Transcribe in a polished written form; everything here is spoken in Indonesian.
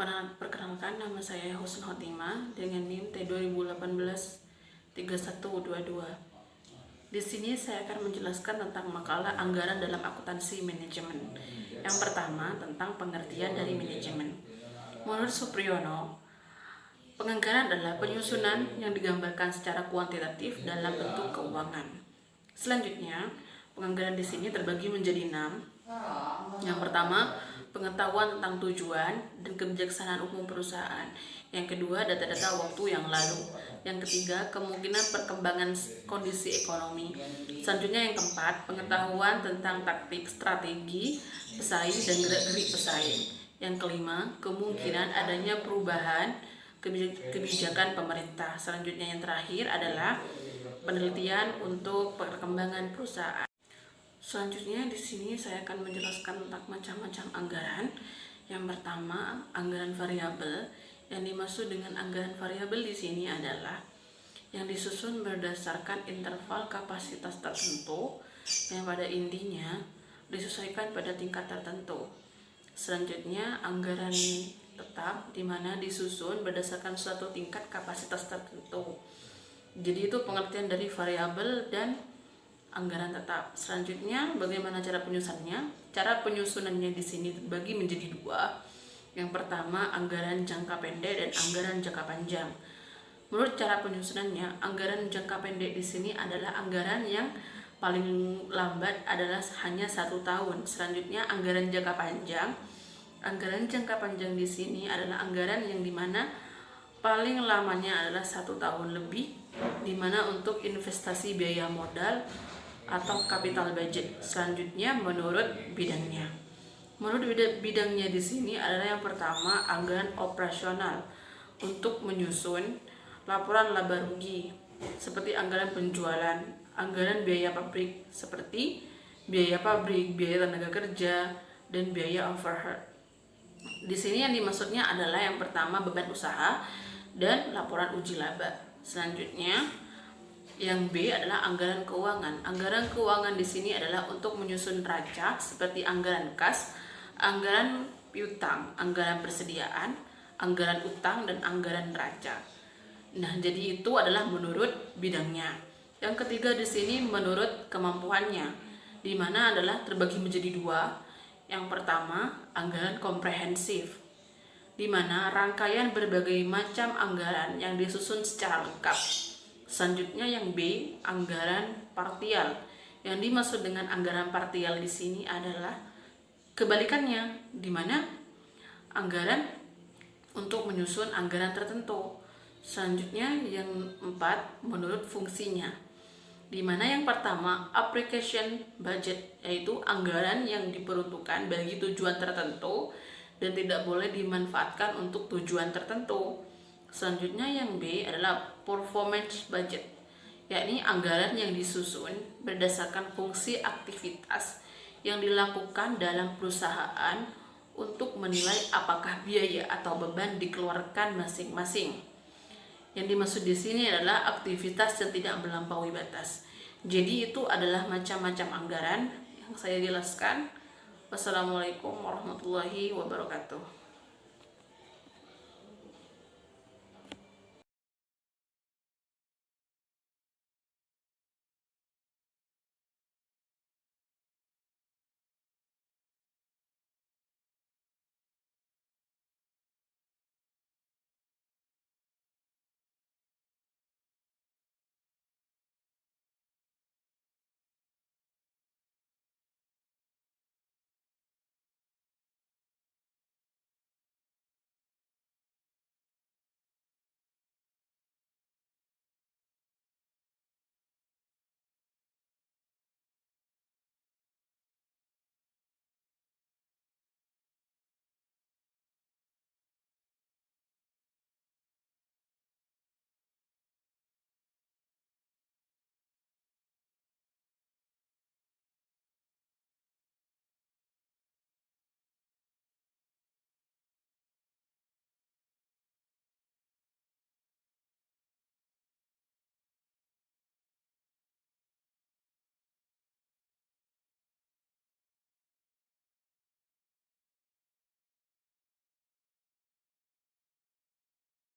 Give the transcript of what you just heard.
Perkenalkan, nama saya Husn Khotimah dengan NIM T2018-3122. Di sini saya akan menjelaskan tentang makalah anggaran dalam akuntansi manajemen. Yang pertama, tentang pengertian dari manajemen. Menurut Supriyono, penganggaran adalah penyusunan yang digambarkan secara kuantitatif dalam bentuk keuangan. Selanjutnya, penganggaran di sini terbagi menjadi 6. Yang pertama, pengetahuan tentang tujuan dan kebijaksanaan umum perusahaan. Yang kedua, data-data waktu yang lalu. Yang ketiga, kemungkinan perkembangan kondisi ekonomi. Selanjutnya yang keempat, pengetahuan tentang taktik, strategi, pesaing, dan gerak-gerik pesaing. Yang kelima, kemungkinan adanya perubahan kebijakan pemerintah. Selanjutnya yang terakhir adalah penelitian untuk perkembangan perusahaan. Selanjutnya di sini saya akan menjelaskan tentang macam-macam anggaran. Yang pertama, anggaran variabel. Yang dimaksud dengan anggaran variabel di sini adalah yang disusun berdasarkan interval kapasitas tertentu yang pada intinya disesuaikan pada tingkat tertentu. Selanjutnya, anggaran tetap di mana disusun berdasarkan suatu tingkat kapasitas tertentu. Jadi itu pengertian dari variabel dan anggaran tetap. Selanjutnya, bagaimana cara penyusunannya? Cara penyusunannya di sini terbagi menjadi 2. Yang pertama, anggaran jangka pendek dan anggaran jangka panjang. Menurut cara penyusunannya, anggaran jangka pendek di sini adalah anggaran yang paling lambat adalah hanya 1 tahun. Selanjutnya, anggaran jangka panjang. Anggaran jangka panjang di sini adalah anggaran yang dimana paling lamanya adalah 1 tahun lebih, dimana untuk investasi biaya modal atau capital budget. Selanjutnya menurut bidangnya. Menurut bidangnya di sini adalah yang pertama, anggaran operasional untuk menyusun laporan laba rugi seperti anggaran penjualan, anggaran biaya pabrik seperti biaya pabrik, biaya tenaga kerja, dan biaya overhead. Di sini yang dimaksudnya adalah yang pertama beban usaha dan laporan uji laba. Selanjutnya yang B adalah anggaran keuangan. Anggaran keuangan di sini adalah untuk menyusun neraca seperti anggaran kas, anggaran piutang, anggaran persediaan, anggaran utang, dan anggaran neraca. Nah, jadi itu adalah menurut bidangnya. Yang ketiga di sini menurut kemampuannya, di mana adalah terbagi menjadi 2. Yang pertama, anggaran komprehensif, di mana rangkaian berbagai macam anggaran yang disusun secara lengkap. Selanjutnya yang B, anggaran parsial. Yang dimaksud dengan anggaran parsial di sini adalah kebalikannya, di mana anggaran untuk menyusun anggaran tertentu. Selanjutnya yang 4, menurut fungsinya, di mana yang pertama application budget, yaitu anggaran yang diperuntukkan bagi tujuan tertentu dan tidak boleh dimanfaatkan untuk tujuan tertentu. Selanjutnya yang B adalah performance budget, yakni anggaran yang disusun berdasarkan fungsi aktivitas yang dilakukan dalam perusahaan untuk menilai apakah biaya atau beban dikeluarkan masing-masing. Yang dimaksud di sini adalah aktivitas yang tidak melampaui batas. Jadi itu adalah macam-macam anggaran yang saya jelaskan. Wassalamualaikum warahmatullahi wabarakatuh.